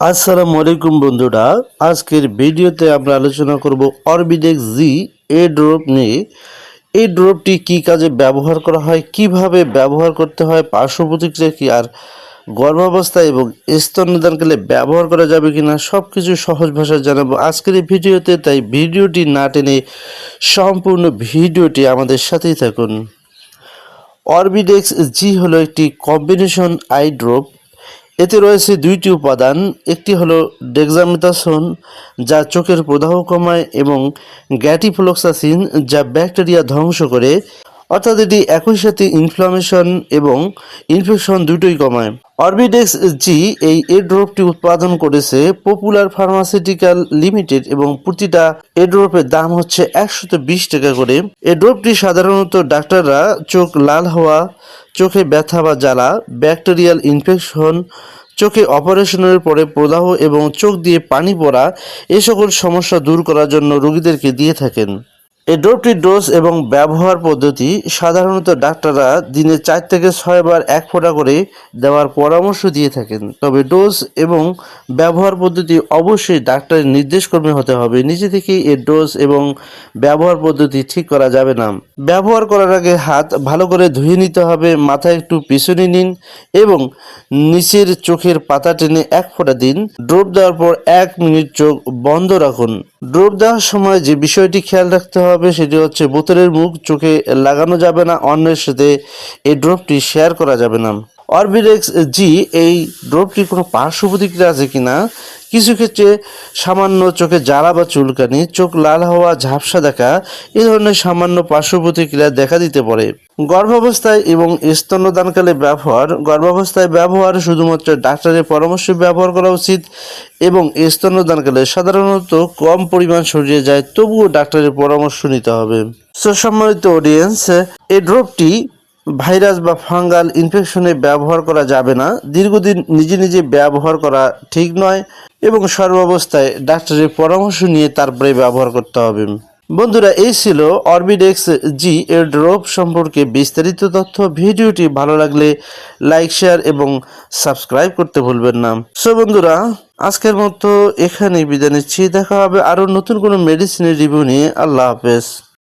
আসসালামু আলাইকুম বন্ধুরা, আজকের ভিডিওতে আমরা আলোচনা করব অরবিডেক্স জি এ ড্রপ নিয়ে। এই ড্রপটি কী কাজে ব্যবহার করা হয়, কিভাবে ব্যবহার করতে হয়, পার্শ্ব প্রতিক্রিয়া কী, আর গর্ভাবস্থায় এবং স্তন্যদানকালে ব্যবহার করা যাবে কিনা সব কিছু সহজ ভাষায় জানাবো আজকের এই ভিডিওতে। তাই ভিডিওটি না টেনে সম্পূর্ণ ভিডিওটি আমাদের সাথেই থাকুন। অরবিডেক্স জি হলো একটি কম্বিনেশন আই ড্রপ। এতে রয়েছে দুইটি উপাদান, একটি হলো ডেক্সামেথাসোন যা চোখের প্রদাহ কমায় এবং গ্যাটিফ্লোক্সাসিন যা ব্যাকটেরিয়া ধ্বংস করে, অর্থাৎ এটি একই সাথে ইনফ্লামেশন এবং ইনফেকশন দুটোই কমায়। অরবিডেক্স জি এই ড্রপটি উৎপাদন করেছে পপুলার ফার্মাসিউটিক্যাল লিমিটেড এবং প্রতিটা ড্রপের দাম হচ্ছে 120 টাকা করে। ড্রপটি সাধারণত ডাক্তাররা চোখ লাল হওয়া, চোখে ব্যথা বা জ্বালা, ব্যাকটেরিয়াল ইনফেকশন, চোখে অপারেশনের পরে প্রদাহ এবং চোখ দিয়ে পানি পড়া এ সকল সমস্যা দূর করার জন্য রোগীদেরকে দিয়ে থাকেন। এই ড্রপটির ডোজ এবং ব্যবহার পদ্ধতি সাধারণত ডাক্তাররা দিনে 4 থেকে 6 বার 1 ফোঁটা করে দেওয়ার পরামর্শ দিয়ে থাকেন। তবে ডোজ এবং ব্যবহার পদ্ধতি অবশ্যই ডাক্তারের নির্দেশক্রমে হতে হবে। নিজে থেকেই এর ডোজ এবং ব্যবহার পদ্ধতি ঠিক করা যাবে না। ব্যবহার করার আগে হাত ভালো করে ধুয়ে নিতে হবে, মাথা একটু পিছনে নিন এবং নিচের চোখের পাতা টেনে 1 ফোঁটা দিন। ড্রপ দেওয়ার পর 1 মিনিট চোখ বন্ধ রাখুন। ড্রপ দেওয়ার সময় যে বিষয়টি খেয়াল রাখতে হবে সেটি হচ্ছে বোতলের মুখ চোখে লাগানো যাবে না, অন্যের সাথে এই ড্রপটি শেয়ার করা যাবে না। অরবিডেক্স জি এই ড্রপটির কোনো পার্শ্ব প্রতিক্রিয়া আছে কিনা? কিছু ক্ষেত্রে সামান্য চোখে জ্বালা বা চুলকানি, চোখ লাল হওয়া, ঝাপসা দেখা এ ধরনের সামান্য পার্শ্ব প্রতিক্রিয়া দেখা দিতে পারে। গর্ভাবস্থায় এবং স্তন্যদানকালে ব্যবহার। গর্ভাবস্থায় ব্যবহার শুধুমাত্র ডাক্তারের পরামর্শে ব্যবহার করা উচিত এবং স্তন্যদানকালে সাধারণত কম পরিমাণ শরীরে যায়, তবুও ডাক্তারের পরামর্শ নিতে হবে। সম্মানিত অডিয়েন্স, এই ড্রপটি ভাইরাস বা ফাঙ্গাল ইনফেকশনে ব্যবহার করা যাবে না, দীর্ঘদিন নিজে নিজে ব্যবহার করা ঠিক নয় এবং সর্বাবস্থায় ডাক্তারের পরামর্শ নিয়ে তারপরে ব্যবহার করতে হবে। বন্ধুরা, এই ছিল অরবিডেক্স জি এর ড্রপ সম্পর্কে বিস্তারিত তথ্য। ভিডিওটি ভালো লাগলে লাইক, শেয়ার এবং সাবস্ক্রাইব করতে ভুলবেন না। বন্ধুরা, আজকের মতো এখানেই বিদায় নিচ্ছি। দেখা হবে আরও নতুন কোনো মেডিসিনের রিভিউ নিয়ে। আল্লাহ হাফেজ।